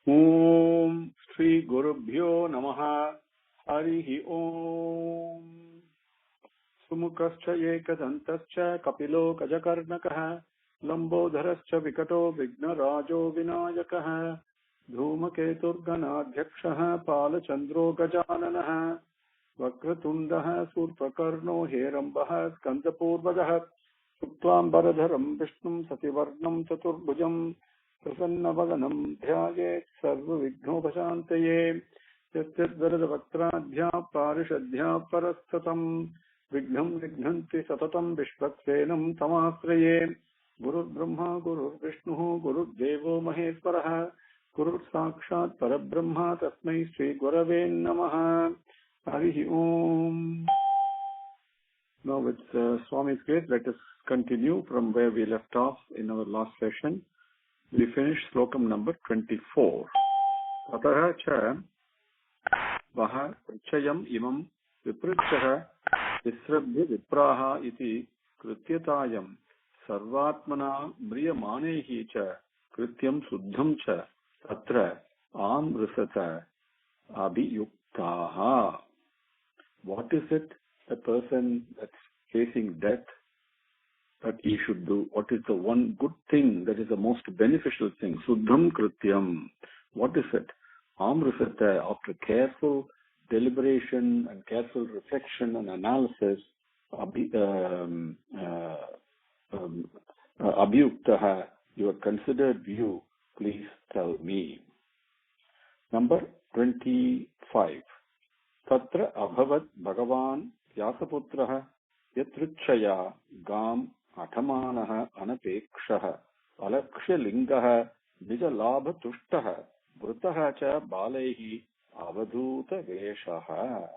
Om Shri Gurubhyo Namaha Harihi Om Sumukascha Ekadantascha Kapilo Kajakarnakaha Lambodharascha Vikato Vignarajo Vinayakaha Dhumaketurganadhyakshaha Palachandro Gajananaha Vakratundaha Surpakarno Herambah Skandapurvadaha Shuklambaradharam Vishnum Sativarnam Chaturbhujam Prasanna Dhyayet Sarva Vignopashantaye Yatyadvaradavakradhya Parishadhya Parastatam Vignam Vignanti Satatam Vishwaksenam Tamasraye Guru Brahma Guru Vishnu Guru Devo Maheswaraha Guru Sakshat Parabrahma Tasmai Sri Gurave Namaha Harihi Om. Now with Swami's grace, let us continue from where we left off in our last session. We finished slokam number 24. Tataha cha vaha chayam imam viprachah visrabhya vipraha iti krityatayam sarvatmana mriyamanehi cha krityam suddham cha tatra amrisata abhiyuktaha. What is it a person that's facing death that he should do? What is the one good thing that is the most beneficial thing? Suddham krityam. What is it? Amrisata, after careful deliberation and careful reflection and analysis, abhyuktaha, your considered view, please tell me. Number 25. Tatra abhavat Bhagavan Vyasaputraha Yatruchaya Gam Atamanaha Anapekshaha Alakshya Lingaha Nijalabha Tushtaha Vrutaha Cha Balehi Avadhuta Veshaha.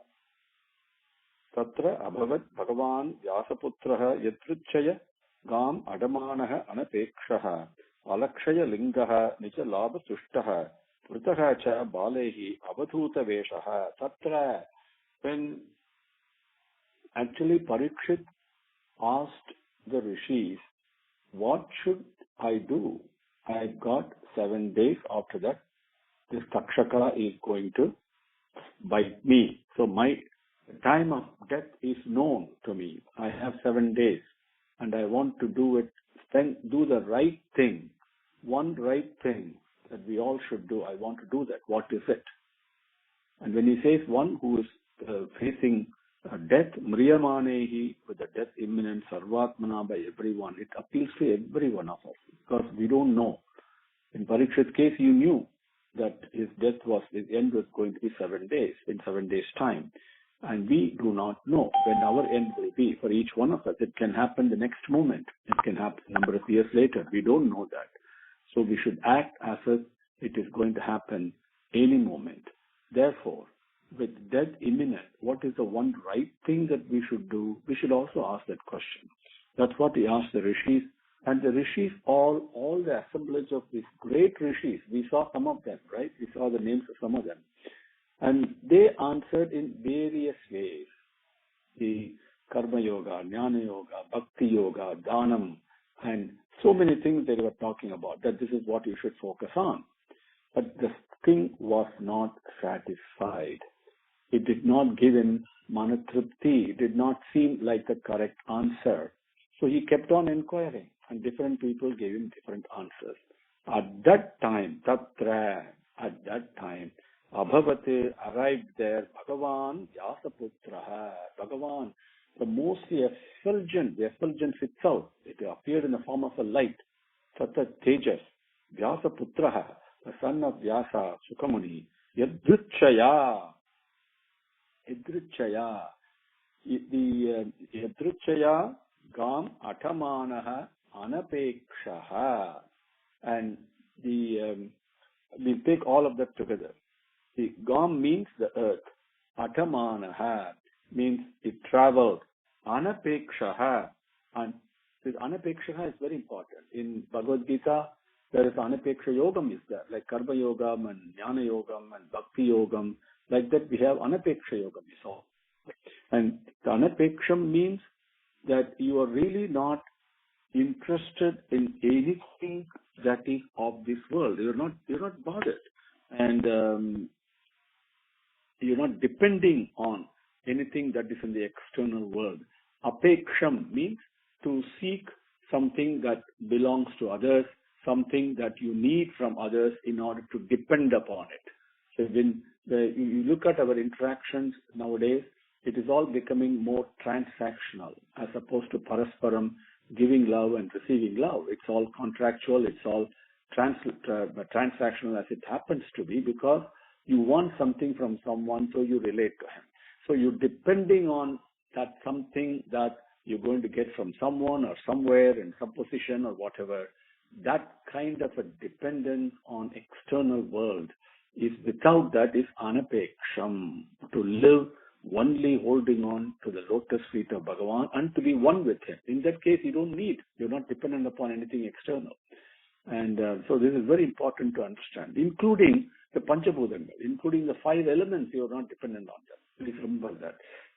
Tatra abhavat Bhagavan Vyasaputraha Yatruchaya Gam Adamanaha Anapekshaha Alakshya Lingaha Nijalabha Tushtaha Vrutaha Cha Balehi Avadhuta Veshaha. Tatra, when actually Parikshit asked the rishis, what should I do? I got 7 days after that. This Takshaka is going to bite me. So my time of death is known to me. I have 7 days and I want to do it, do the right thing. One right thing that we all should do. I want to do that. What is it? And when he says one who is facing death, mriyamanehi, with the death imminent, sarvatmana, by everyone, it appeals to every one of us because we don't know. In Parikshit's case, you knew that his end was going to be 7 days, in 7 days' time. And we do not know when our end will be for each one of us. It can happen the next moment. It can happen a number of years later. We don't know that. So we should act as if it is going to happen any moment. Therefore, with death imminent, what is the one right thing that we should do? We should also ask that question. That's what he asked the rishis. And the rishis, all the assemblage of these great rishis, we saw some of them, right? We saw the names of some of them. And they answered in various ways. The Karma Yoga, Jnana Yoga, Bhakti Yoga, Dhanam, and so many things they were talking about, that this is what you should focus on. But the king was not satisfied. It did not give him manatripti. It did not seem like the correct answer. So he kept on inquiring, and different people gave him different answers. At that time, Abhavate arrived there, Bhagavan Vyasaputraha. Bhagavan, the mostly effulgent, the effulgence itself, it appeared in the form of a light, Satya Tejas, Vyasaputraha, the son of Vyasa, Sukamuni, Yadruchaya, the Yadruchaya Gam Atamanaha Anapekshaha. And we take all of that together. The Gam means the earth, Atamanaha means it traveled, Anapekshaha, and this Anapekshaha is very important. In Bhagavad Gita, there is Anapeksha Yogam is there, like Karma Yogam and Jnana Yogam and Bhakti Yogam. Like that, we have Anapeksha Yogam. So, and the Anapeksham means that you are really not interested in anything that is of this world. You're not bothered. you're not depending on anything that is in the external world. Apeksham means to seek something that belongs to others, something that you need from others in order to depend upon it. So when you look at our interactions nowadays, it is all becoming more transactional as opposed to parasparam, giving love and receiving love. It's all contractual, it's all transactional as it happens to be, because you want something from someone, so you relate to him. So you're depending on that something that you're going to get from someone or somewhere in some position or whatever. That kind of a dependence on external world is, without that, is anapeksham. To live only holding on to the lotus feet of Bhagavan and to be one with him. In that case, you're not dependent upon anything external. And so this is very important to understand, including the Panchabhutanga, including the 5 elements, you are not dependent on them. Please remember that.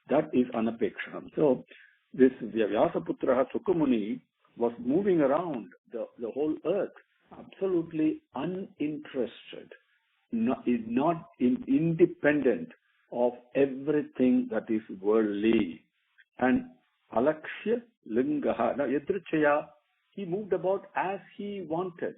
That is anapekshanam. So this Vyasaputraha Sukamuni was moving around the whole earth, absolutely uninterested, independent of everything that is worldly. And alakshya lingaha. Now yadrichaya, he moved about as he wanted.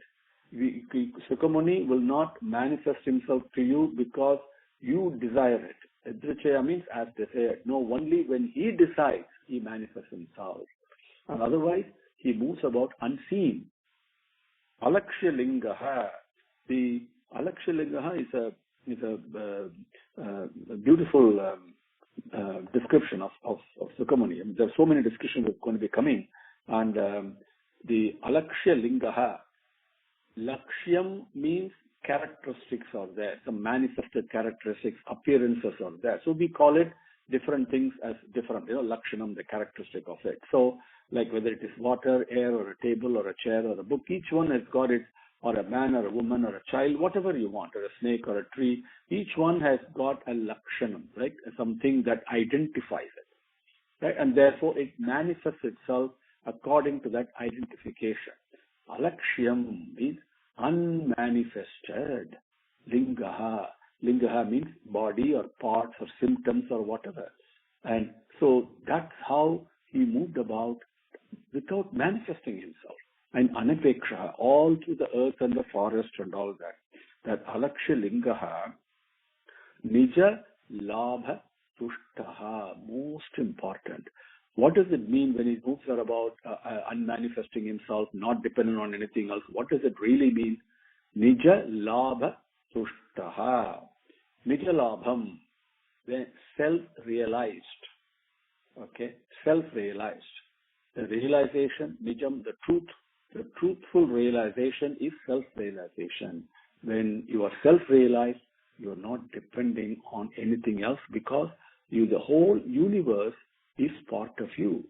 Sukamuni will not manifest himself to you because you desire it. Yadrichaya means as desired. No, only when he decides, he manifests himself. And otherwise, he moves about unseen. Alakshya lingaha. The alakshya lingaha is a beautiful description of Sukamuni. I mean, there are so many descriptions that are going to be coming. And the alakshya lingaha, lakshyam means characteristics are there, some manifested characteristics, appearances are there. So we call it different things as different, lakshanam, the characteristic of it. So like whether it is water, air, or a table, or a chair, or a book, each one has got its, or a man, or a woman, or a child, whatever you want, or a snake, or a tree, each one has got a lakshanam, right? Something that identifies it, right? And therefore it manifests itself according to that identification. Alakshyam means unmanifested. Lingaha. Lingaha means body or parts or symptoms or whatever. And so that's how he moved about without manifesting himself. And anapeksha, all through the earth and the forest and all that. That alakshya lingaha, nija labha tushtaha, most important. What does it mean when he moves about unmanifesting himself, not dependent on anything else? What does it really mean? Nija labha tushtaha. Nija labham, self-realized. Okay, self-realized. The realization, nijam, the truth, the truthful realization is self-realization. When you are self-realized, you are not depending on anything else because the whole universe is part of you.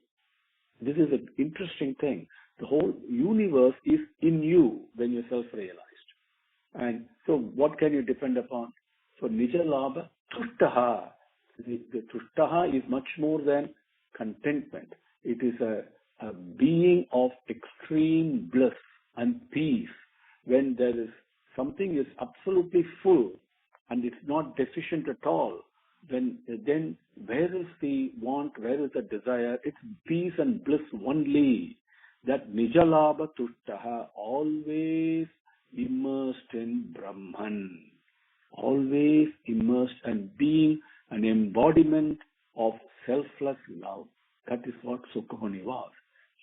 This is an interesting thing. The whole universe is in you when you're self-realized. And so what can you depend upon? So nija labha tushtaha. The tushtaha is much more than contentment. It is a being of extreme bliss and peace. When there is something is absolutely full and it's not deficient at all, then where is the want, where is the desire? It's peace and bliss only. That nijalabha tushtaha, always immersed in Brahman, always immersed and being an embodiment of selfless love. That is what Sukamuni was.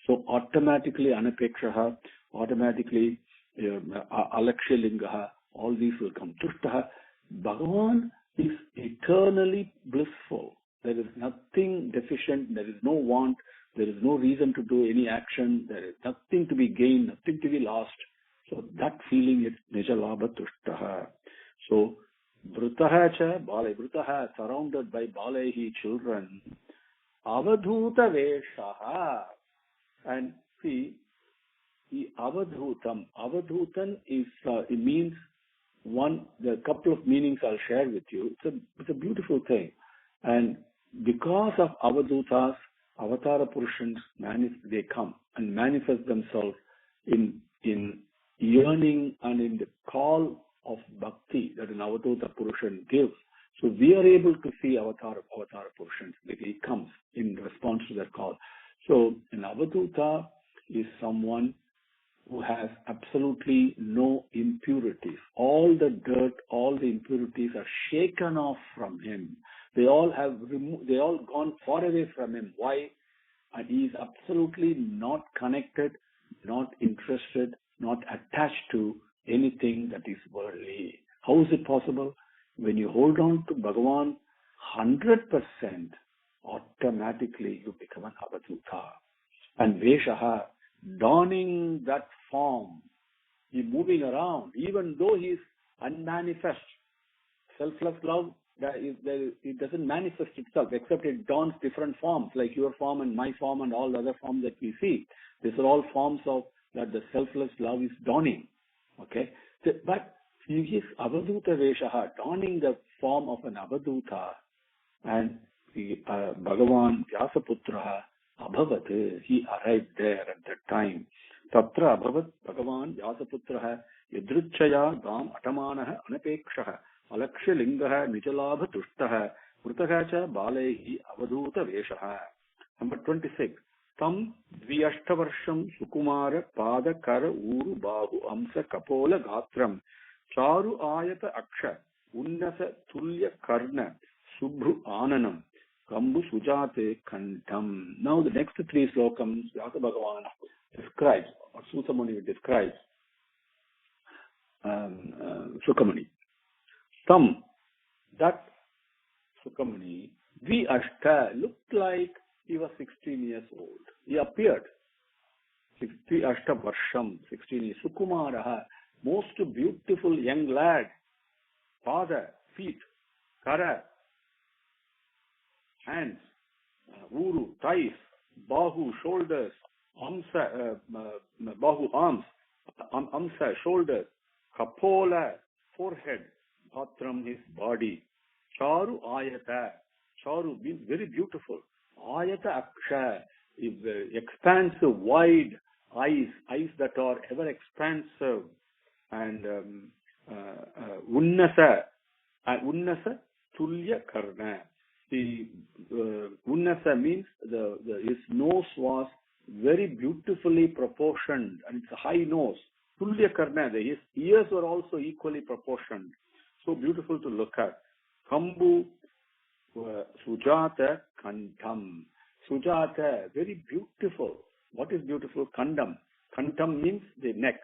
So automatically anapekshaha, automatically alakshya lingaha, all these will come. Tushtaha, Bhagavan is eternally blissful. There is nothing deficient, there is no want, there is no reason to do any action, there is nothing to be gained, nothing to be lost. So that feeling is nijalabha tushtaha. So Vrutaha cha, Balai, Vrutaha, surrounded by Balaihi children, Avadhuta Veshaha. And see, the Avadhutam. Avadhutan is, it means there are a couple of meanings I'll share with you. It's a beautiful thing. And because of Avadhutas, Avatara Purushans, they come and manifest themselves in yearning and in the call of bhakti that an Avadhuta Purushan gives. So we are able to see Avatar Purushans. He comes in response to that call. So an Avadhuta is someone who has absolutely no impurities. All the dirt, all the impurities are shaken off from him. They all gone far away from him. Why? And he is absolutely not connected, not interested, not attached to anything that is worldly. How is it possible? When you hold on to Bhagavan 100%, automatically you become an Avadhuta. And Veshaha, donning that form, he moving around, even though he is unmanifest. Selfless love, it doesn't manifest itself, except it dons different forms, like your form and my form and all the other forms that we see. These are all forms of that the selfless love is donning. Okay? But he is Avadhuta Veshaha, donning the form of an Avadhuta, and Bhagavan Vyasaputraha Abhavat, he arrived there at that time. Tatra Abhavat Bhagavan Vyasaputraha Yadruchaya Gam Atamanaha Anapekshaha Alakshya Lingaha Nijalabha Tushtaha Prutaha Cha Balehi Avadhuta Veshaha. Number 26. Tam Dvyashtavarsham Sukumara Pada Kara Uru Bahu Amsa Kapola Gatram Charu Ayata Aksha Unnasa Tulya Karna Subhru Ananam Kambu Sujate Kantam. Now the next three slokams, Vyasa Bhagavan describes, or Sutamuni describes Sukamani. Tam, that Sukamani, Dvyashta, looked like he was 16 years old. He appeared. Dvyashta Varsham, 16 years. Sukumaraha, most beautiful young lad. Pada, feet. Kara, hands. Uru, thighs. Bahu, shoulders. Amsa, Bahu, arms. Amsa, shoulders. Kapola, forehead. Bhatram, his body. Charu ayata. Charu means very beautiful. Ayata aksha is expansive, wide eyes that are ever expansive. And unnasa tulya karna. The unnasa means his nose was very beautifully proportioned, and it's a high nose. Tulya karna, his ears were also equally proportioned. So beautiful to look at. Kambu Sujata Kantam. Sujata, very beautiful. What is beautiful? Kandam. Kantam means the neck.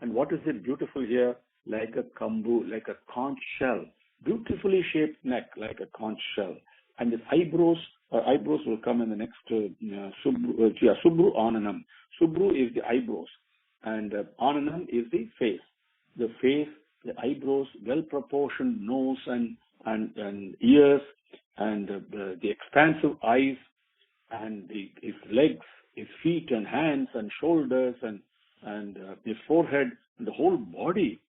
And what is it beautiful here? Like a kambu, like a conch shell. Beautifully shaped neck, like a conch shell. And his eyebrows will come in the next Subru Ananam. Subru is the eyebrows. And Ananam is the face. The face, the eyebrows, well-proportioned nose and ears, and the expansive eyes, and his legs, his feet and hands and shoulders, and his forehead, and the whole body.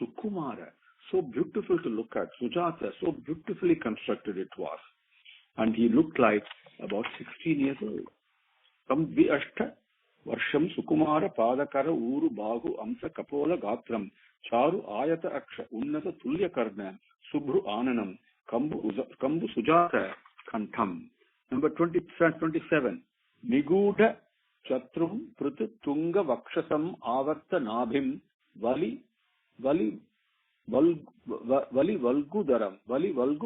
Sukumara, so beautiful to look at. Sujata, so beautifully constructed it was. And he looked like about 16 years old. Tam Dvyashta Varsham Sukumara Padakara Uru Bahu Amsa Kapola Gatram Charu Ayata Aksha Unnasa Tulya Karna Subhru Ananam Kambu Sujata Kantam. Number 27. Niguda Chatrum Prut Tunga Vakshasam Avarta Nabhim Vali Valgu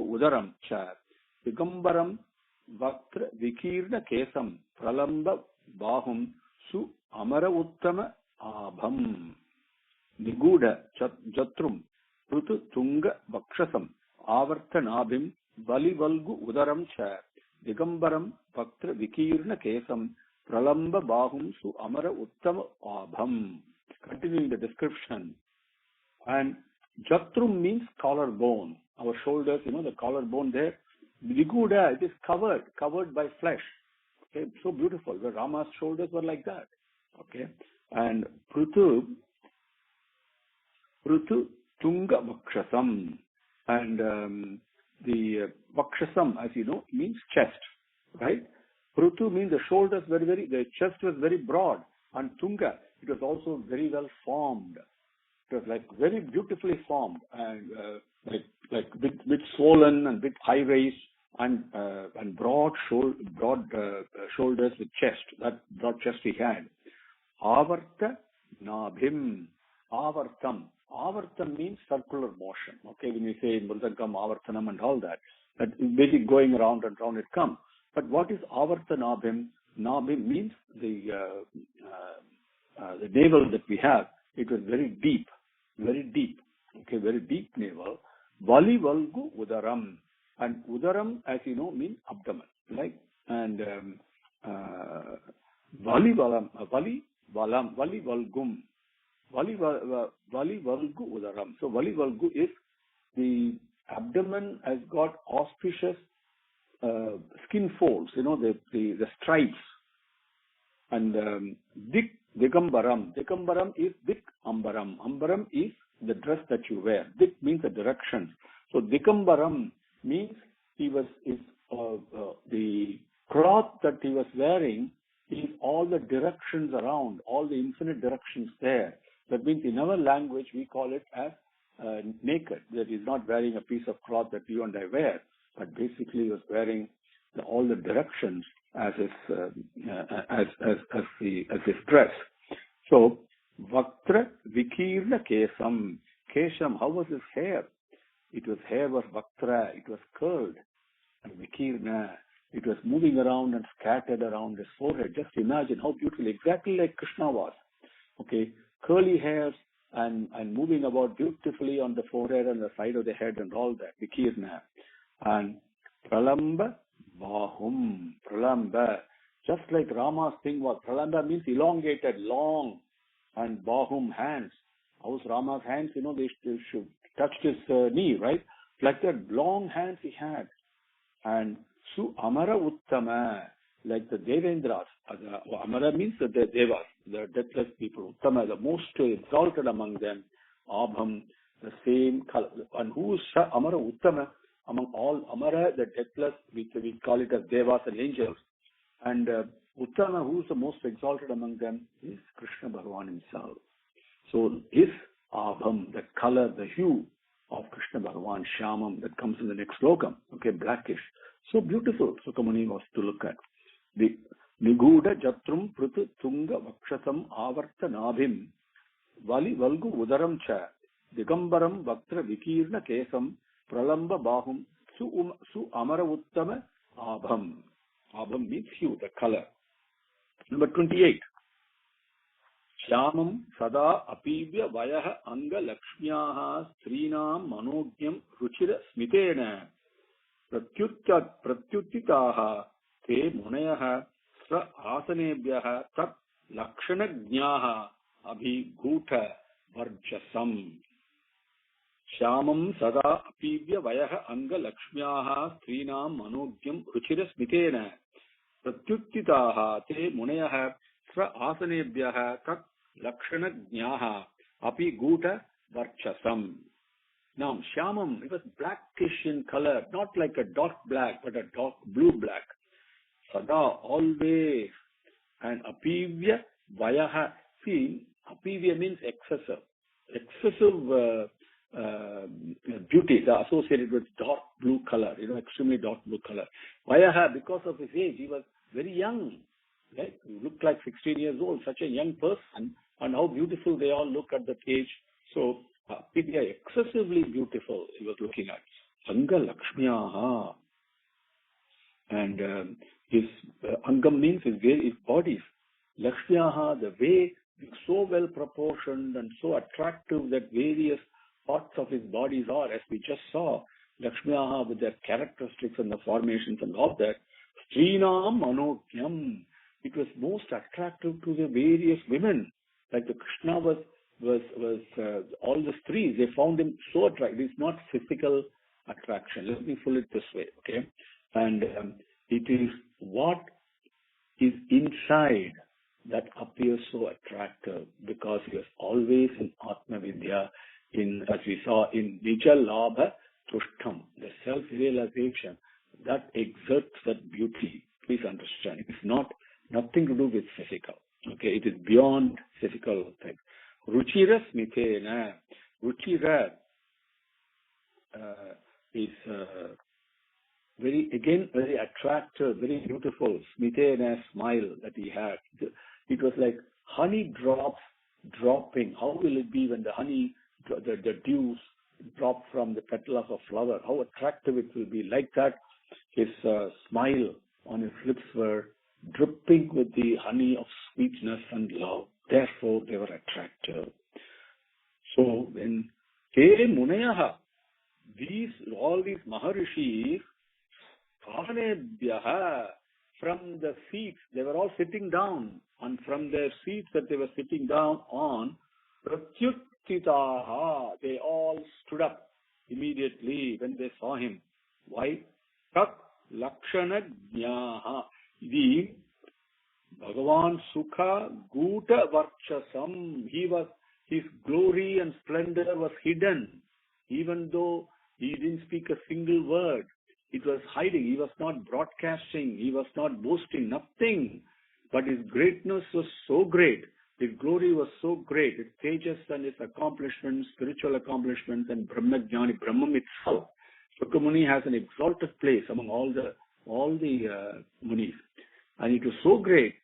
Udaram Cha Digambaram Vaktra Vikirna Kesam Pralamba Bahum Su Amara Uttama Abham. Niguda Jatrum Prutu Tunga Vakshasam Avarta Nabhim Valgu Udaram Cha Digambaram Vaktra Vikirna Kesam Pralamba Bahum Su Amara Uttama Abham. Continuing the description. And Jatrum means collarbone. Our shoulders, the collarbone there. Niguda, it is covered by flesh. Okay, so beautiful. The Rama's shoulders were like that. Okay, and Prutu Tunga Vakshasam, and the Vakshasam, as you know, means chest, right? Prutu means the shoulders the chest was very broad, and Tunga, it was also very well formed. It was like very beautifully formed and like bit swollen and bit high waist and broad shoulders with chest. That broad chest he had. Avarta nabhim. Avartam. Avartam means circular motion. Okay, when you say mridangam, avartanam and all that, that is basically going around and round it comes. But what is avarta nabhim? Nabhim means the navel that we have. It was very deep. Okay, very deep navel. Vali valgu udaram. And udaram, as you know, means abdomen, right? And vali valgum. Vali valgu udaram. So vali valgu is the abdomen has got auspicious skin folds, the stripes. And digambaram. Digambaram is dik ambaram. Ambaram is the dress that you wear. Dik means the direction. So digambaram means the cloth that he was wearing is all the directions around, all the infinite directions there. That means in our language we call it as naked. That he's not wearing a piece of cloth that you and I wear, but basically he was wearing all the directions as his dress. So Vaktra Vikirna Kesam. Kesham, how was his hair? Hair was Vaktra, it was curled. And Vikirna, it was moving around and scattered around his forehead. Just imagine how beautiful, exactly like Krishna was. Okay, curly hairs and moving about beautifully on the forehead and the side of the head and all that. Vikirna. And Pralamba Bahum. Pralamba. Just like Rama's thing was, Pralamba means elongated, long, and Bahum, hands. How's Rama's hands? They should touch his knee, right? Like that, long hands he had. And Su Amara Uttama, like the Devendras. Amara means the Devas, the deathless people. Uttama, the most exalted among them. Abham, the same color. And who is Amara Uttama? Among all Amara, the deathless, we call it as Devas and angels. And Uttama, who is the most exalted among them, is Krishna Bhagavan himself. So his Abham, the color, the hue of Krishna Bhagavan, Shyamam, that comes in the next slokam, okay, blackish. So beautiful, Sukamani was to look at. The Niguda Jatrum Prutu Tunga Vakshasam Avarta Nabhim Vali Valgu Udaram Cha Digambaram Vaktra Vikirna Kesam Pralamba Bahum Su Amara Uttama Abham. Abham means hue, the color. Number 28. Shyamam Sada Apivya Vayaha Anga Lakshmyaha Strinam Manognyam Ruchira Smitena Pratyuttitaha Te Munayaha Sa Asanebhyaha Tat Lakshanagnaha Abhigutha Varjasam. Shyamam Sada Apivya Vayaha Anga Lakshmyaha Strinam Manognyam Ruchira Smitena Pratyuttitaha Te Munayaha Sa Asanebhyaha Tat Lakshanagnaha Abhigutha Varjasam. Now, Shyamam, it was blackish in color, not like a dark black, but a dark blue black. Sada, always. And Apivya Vayaha. See, Apivya means excessive. Excessive beauty associated with dark blue color, extremely dark blue color. Vayaha, because of his age, he was very young. Right? He looked like 16 years old, such a young person, and how beautiful they all look at that age. So, Apivya, excessively beautiful, he was looking at. Anga Lakshmyaha. And his Angam means his bodies. Lakshmyaha, the way, so well proportioned and so attractive that various parts of his bodies are, as we just saw. Lakshmyaha with their characteristics and the formations and all that. Strinam Manogyam. It was most attractive to the various women. Like the Krishna was all the streets, they found him so attractive. It's not physical attraction. Let me pull it this way, okay? And it is what is inside that appears so attractive, because he was always in Atma Vidya, as we saw in Nija Labha Tushtam, the self-realization that exerts that beauty. Please understand, it's nothing to do with physical. Okay, it is beyond physical things. Ruchira Smitena. Ruchira is very attractive, very beautiful. Smitena smile that he had. It was like honey drops dropping. How will it be when the honey, the dews drop from the petal of a flower? How attractive it will be. Like that, his smile on his lips were dripping with the honey of sweetness and love. Therefore, they were attractive. So when Te Munayaha, all these Maharishis, from the seats, they were all sitting down, and from their seats that they were sitting down on, Pratyuttitaha, they all stood up immediately when they saw him. Why? Tat Lakshana Jnaha. The Bhagavan Sukha Guta Varchasam. His glory and splendor was hidden, even though he didn't speak a single word. It was hiding. He was not broadcasting. He was not boasting. Nothing. But his greatness was so great. His glory was so great. His tejas and his accomplishments, spiritual accomplishments, and Brahmajnani, Brahman itself. Sukamuni has an exalted place among all the munis. And it was so great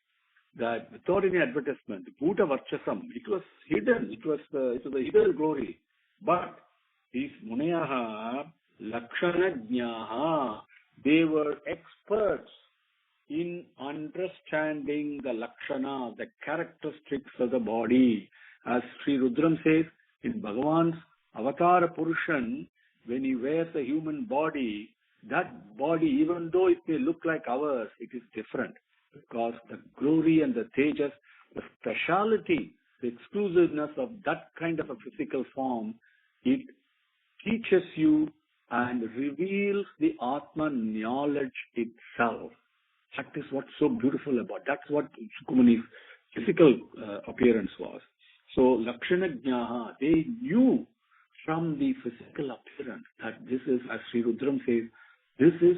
that without any advertisement, Bhuta Varchasam, it was hidden. It was the hidden glory. But these Munayaha, Lakshana Jnaha, they were experts in understanding the Lakshana, the characteristics of the body. As Sri Rudram says, in Bhagavan's Avatara Purushan, when he wears a human body, that body, even though it may look like ours, it is different. Because the glory and the tejas, the speciality, the exclusiveness of that kind of a physical form, it teaches you and reveals the Atma knowledge itself. That is what's so beautiful about. That's what Sukamuni's physical appearance was. So Lakshana Jnaha, they knew from the physical appearance that this is, as Sri Rudram says, this is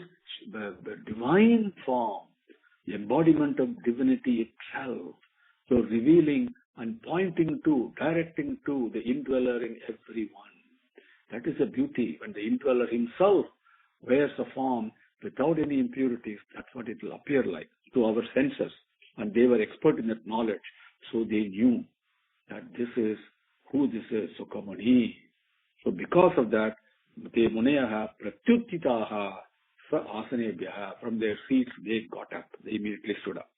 the divine form, the embodiment of divinity itself. So revealing and pointing to, directing to the indweller in everyone. That is the beauty. When the indweller himself wears a form without any impurities, that's what it will appear like to our senses. And they were expert in that knowledge. So they knew that this is who this is, Sukamuni. So because of that, te munayaha pratyuttitaha sa asanebhyaha, from their seats they got up. They immediately stood up.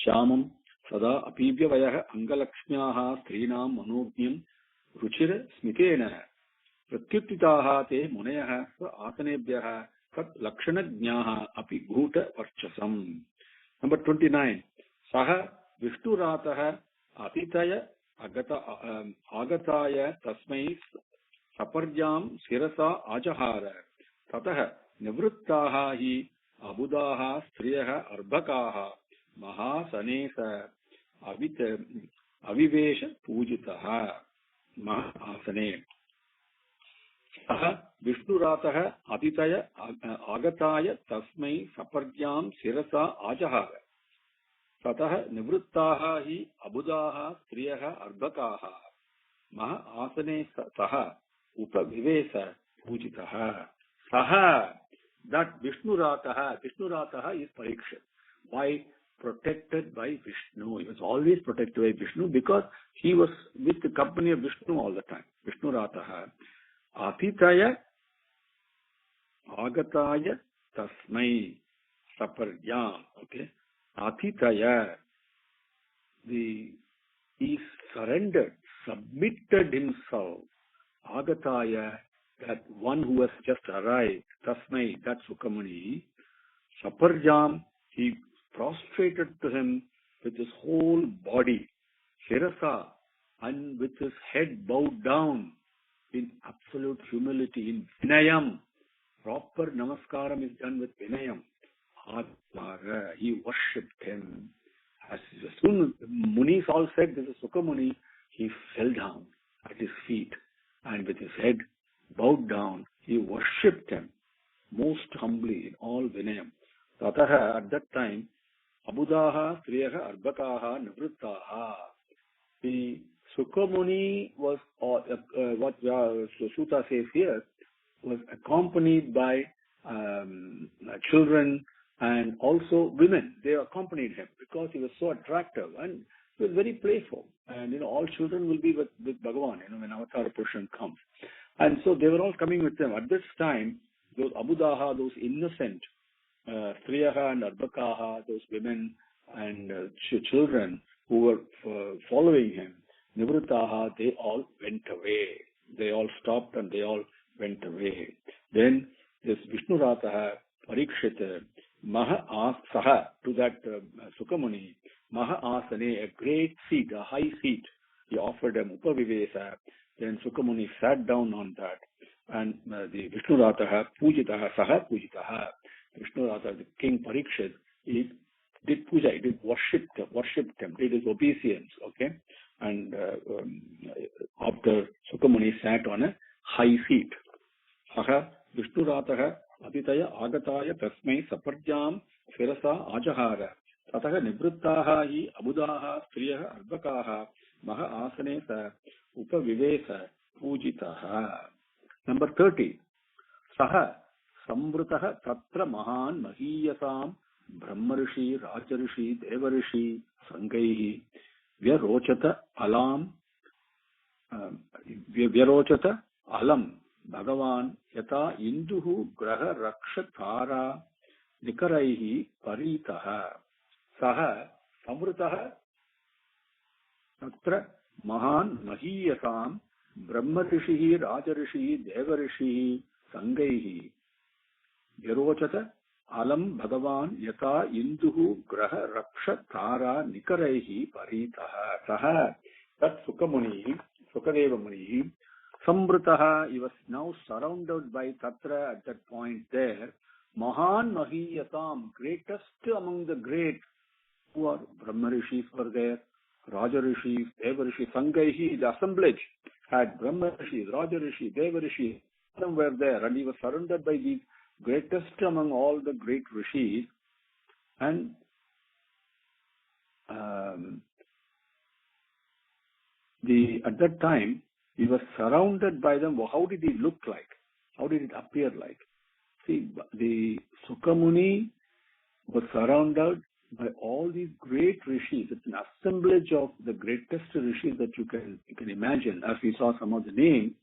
Shyamam sada apibhyavayah angalakshmyaha strinam manognyam ruchira smitena pratyuttitaha te munayaha sa asanebhyaha tat lakshanajnyaha api bhuta varchasam. Number 29. Saha Vishnurataha atitaya agataya tasmai saparjam sirasa ajahara tatah nivruttaha hi abudaha striyaha arbakaha mahasanesa avivesha pujitaha mahasane. Saha Vishnurataha atitaya agataya tasmai saparjam sirasa ajahara Tatah nivruttaha hi abudaha striyaha arbakaha maha asane saha upavivesa pujitaha. Saha, that Vishnurataha is Parikshit. Why? Protected by Vishnu. He was always protected by Vishnu because he was with the company of Vishnu all the time. Vishnurataha. Atitaya agataya tasmai saparyam. Okay. Atitaya, he surrendered, submitted himself. Agataya, that one who has just arrived, Tasmai, that Sukamuni, Saparjam, he prostrated to him with his whole body, Shirasa, and with his head bowed down in absolute humility, in Vinayam. Proper Namaskaram is done with Vinayam. He worshipped him. As soon as Munis all said this is Sukamuni, he fell down at his feet and with his head bowed down, he worshipped him most humbly in all Vinayam. Tataha, at that time, Abudaha, Striyaha, Arbakaha, Nivruttaha. The Sukamuni was, what Sutta says here, was accompanied by children and also women. They accompanied him because he was so attractive and he was very playful. And, all children will be with Bhagavan, when Avatar Purushan comes. And so they were all coming with them. At this time, those Abudaha, those innocent Striyaha and Arbakaha, those women and children who were following him, Nivruttaha, they all went away. They all stopped and they all went away. Then this Vishnurataha Parikshita Maha Saha to that Sukamuni, Maha Asane, a great seat, a high seat. He offered him Upavivesa. Then Sukamuni sat down on that. And the Vishnurataha Pujitaha Saha Pujitaha. Vishnurata, the king Parikshit, he did puja, he did worshipped him, did his obeisance, okay? And after Sukamuni sat on a high seat. Saha Vishnurataha Aditaya Agataya Tasmai Saparjam Firasa Ajahara Tataha Nivruttaha hi Abudaha Striyaha Arbakaha Maha Asane sa Upavivesa Pujitaha. Number 30. Saha Samvrutaha Tatra Mahan Mahiyasam Brahmarishi Rajarishi Devarishi Sangaihi Vyarochata Alam Vyarochata Alam Bhagavan Yata Induhu Graha Rakshatara Nikaraihi Paritaha Saha Samvrutaha Tatra Mahan Mahiyasam Brahmarishihi Rajarishi Devarishi Sangaihi Vyarochata Alam Bhagavan Yata Induhu Graha Raksha Tara Nikaraihi Paritaha. Saha, that Sukamuni, Sukadeva Muni, Sambrutaha, he was now surrounded by Tatra at that point there. Mahan Mahiyatam, greatest among the great, who are Brahmarishis were there, Rajarishis, Devarishis, Sangaihi, the assemblage had Brahmarishis, Rajarishi, Devarishi, some were there, and he was surrounded by these greatest among all the great rishis, and at that time he was surrounded by them. How did he look like? How did it appear like? See, the Sukamuni was surrounded by all these great rishis. It's an assemblage of the greatest rishis that you can imagine. As we saw some of the names,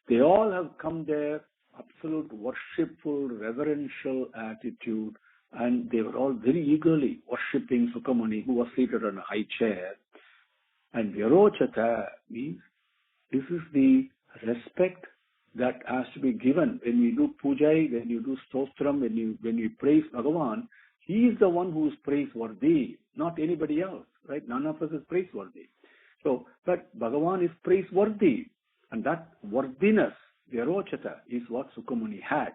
they all have come there, absolute worshipful, reverential attitude, and they were all very eagerly worshipping Sukamuni, who was seated on a high chair. And Vyarochata means this is the respect that has to be given when you do puja, when you do stostram, when you praise Bhagavan. He is the one who is praiseworthy, not anybody else, right? None of us is praiseworthy. So, but Bhagavan is praiseworthy, and that worthiness, Vyarochata, is what Sukamuni had.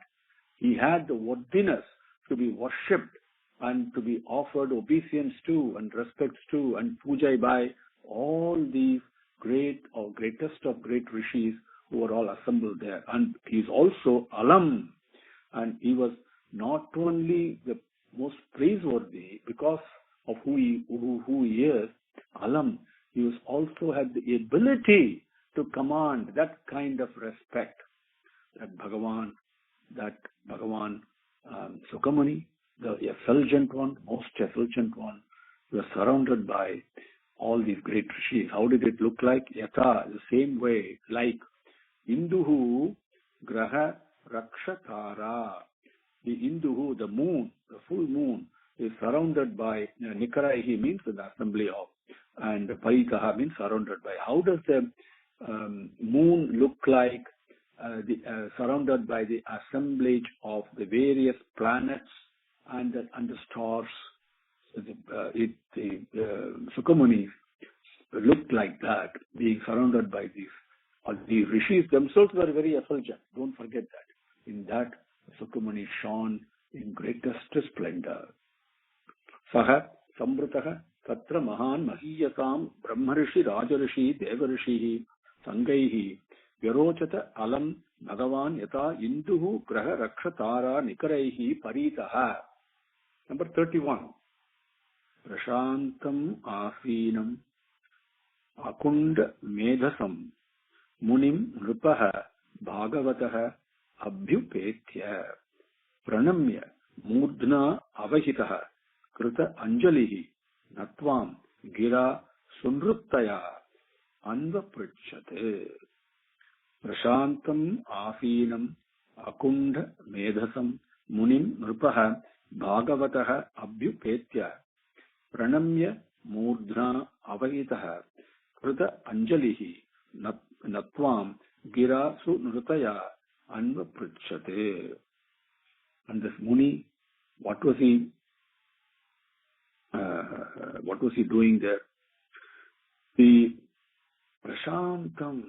He had the worthiness to be worshipped and to be offered obeisance to and respects to and puja by all these great or greatest of great rishis who were all assembled there. And he is also Alam, and he was not only the most praiseworthy because of who he is, Alam, he was also had the ability to command that kind of respect that Bhagavan Sukamuni, the effulgent one, most effulgent one, was surrounded by all these great rishis. How did it look like? Yata, the same way, like Induhu Graha Rakshatara. The Induhu, the moon, the full moon, is surrounded by Nikaraihi means the assembly of, and Paritaha means surrounded by. How does the moon look like? Surrounded by the assemblage of the various planets and the stars. The Sukamunis looked like that, being surrounded by these. The rishis themselves were very effulgent. Don't forget that. In that, Sukamuni shone in greatest splendor. Saha Samvrutaha Tatra Mahan Mahiyasam Brahmarishi Rajarishi Devarishihi Sangaihi Vyarochata Alam Bhagavan Yata Induhu Graha Rakshatara Nikaraihi Paritaha. Number 31. Prashantam Asinam akunda medhasam munim nrupaha bhagavataha abhyupetya pranamya murdhna avahitaha krita anjalihi natvam gira sunruttaya anva prichyate prashantam asinam akunda medhasam munim nrupaha bhagavataha abhyupetya pranamya murdhna avahitaha krita anjalihi natvam gira sunruttaya anva prichyate. And this Muni, what was he doing there? The Prashantam,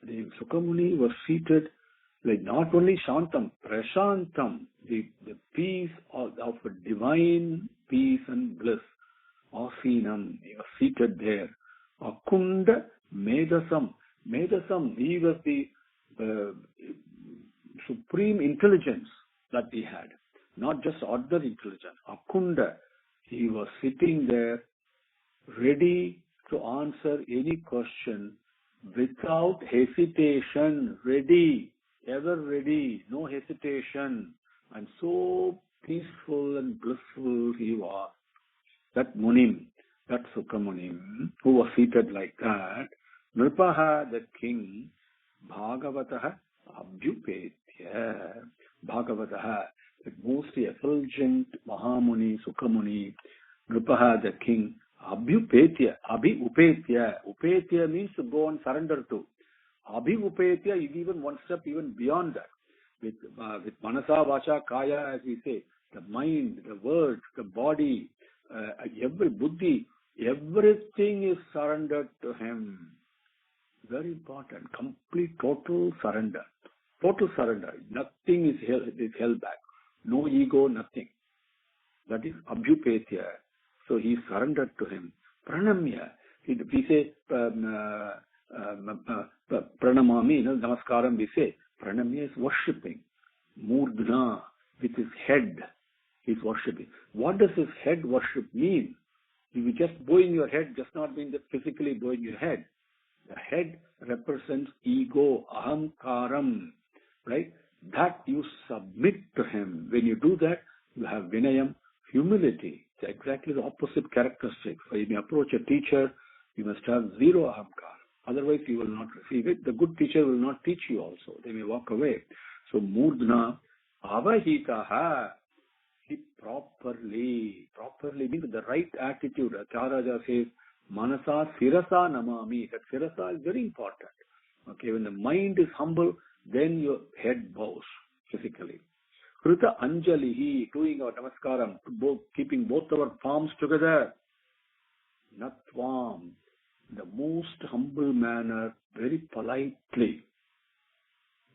the Sukamuni was seated, like not only Shantam, Prashantam, the peace of a divine peace and bliss. Asinam, he was seated there. Akunda Medasam, Medasam, he was the supreme intelligence that he had, not just ordinary intelligence. Akunda, he was sitting there ready to answer any question without hesitation, ready, ever ready, no hesitation, and so peaceful and blissful he was. That Munim, that Sukamunim, who was seated like that, Nripaha, the king, Bhagavataha Abhyupetya, Bhagavataha, the most effulgent Mahamuni, Sukamuni, Nripaha, the king, Abhyupetya, Abhi-upetya. Upetya means to go and surrender to. Abhi-upetya is even one step even beyond that. With Manasa, Vacha, Kaya, as we say, the mind, the words, the body, every buddhi, everything is surrendered to him. Very important. Complete, total surrender. Total surrender. Nothing is held back. No ego, nothing. That is Abhyupetya. So he surrendered to him. Pranamya. We say Pranamami, Namaskaram, we say. Pranamya is worshipping. Murdhna, with his head, he's worshipping. What does his head worship mean? If you just bowing your head does not mean that physically bowing your head. The head represents ego, ahamkaram, right? That you submit to him. When you do that, you have vinayam, humility. It's exactly the opposite characteristic. So when you approach a teacher, you must have zero ahamkara. Otherwise, you will not receive it. The good teacher will not teach you also. They may walk away. So, murdhna avahitaha. He properly means the right attitude. Acharya says, Manasa Sirasa Namami. That Sirasa is very important. Okay, when the mind is humble, then your head bows physically. Krita Anjalihi, doing our Namaskaram, keeping both our palms together. Natvam, the most humble manner, very politely.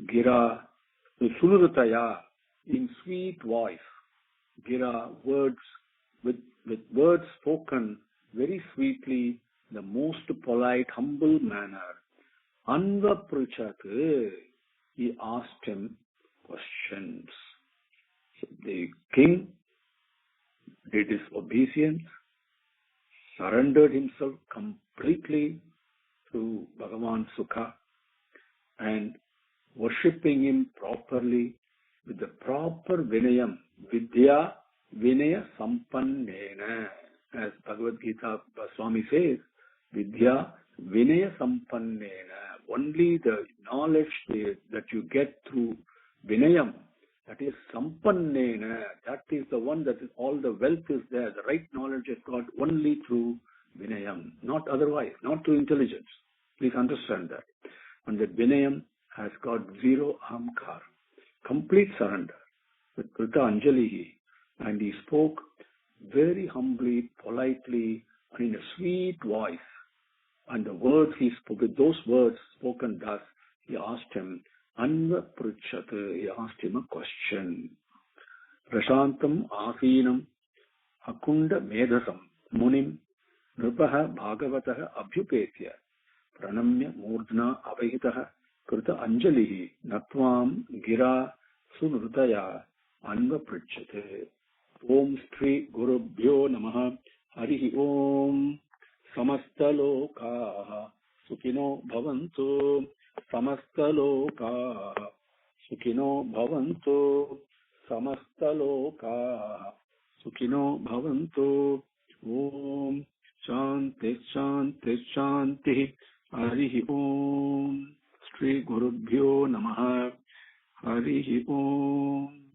Gira, Sunurutaya, in sweet voice. Gira, words, with words spoken very sweetly, the most polite, humble manner. Anva Pruchate, he asked him questions. So the king did his obeisance, surrendered himself completely to Bhagavan Sukha, and worshipping him properly with the proper Vinayam, Vidya Vinaya Sampannena. As Bhagavad Gita Swami says, Vidya Vinaya Sampannena. Only the knowledge that you get through Vinayam, that is Sampannena, that is the one that is all the wealth is there. The right knowledge is got only through Vinayam, not otherwise, not through intelligence. Please understand that. And that Vinayam has got zero ahamkar, complete surrender with Krita Anjalihi, and he spoke very humbly, politely, and in a sweet voice. And the words he spoke, with those words spoken thus, he asked him, Anva Pruchate, he asked him a question. Prashantam Asinam Akunda Medhasam Munim Nrupaha Bhagavataha Abhyupetya Pranamya Murdhna Avahitaha Krita Anjalihi Natvam Gira Sunrutaya Anva Pruchate. Om Shri Gurubhyo Namaha Harihi Om. समस्तलोकाः सुखिनो भवन्तु समस्तलोकाः सुखिनो भवन्तु समस्तलोकाः सुखिनो भवन्तु ओम शांति शांति शांति हरि ओम श्री गुरुभ्यो नमः हरि ओम।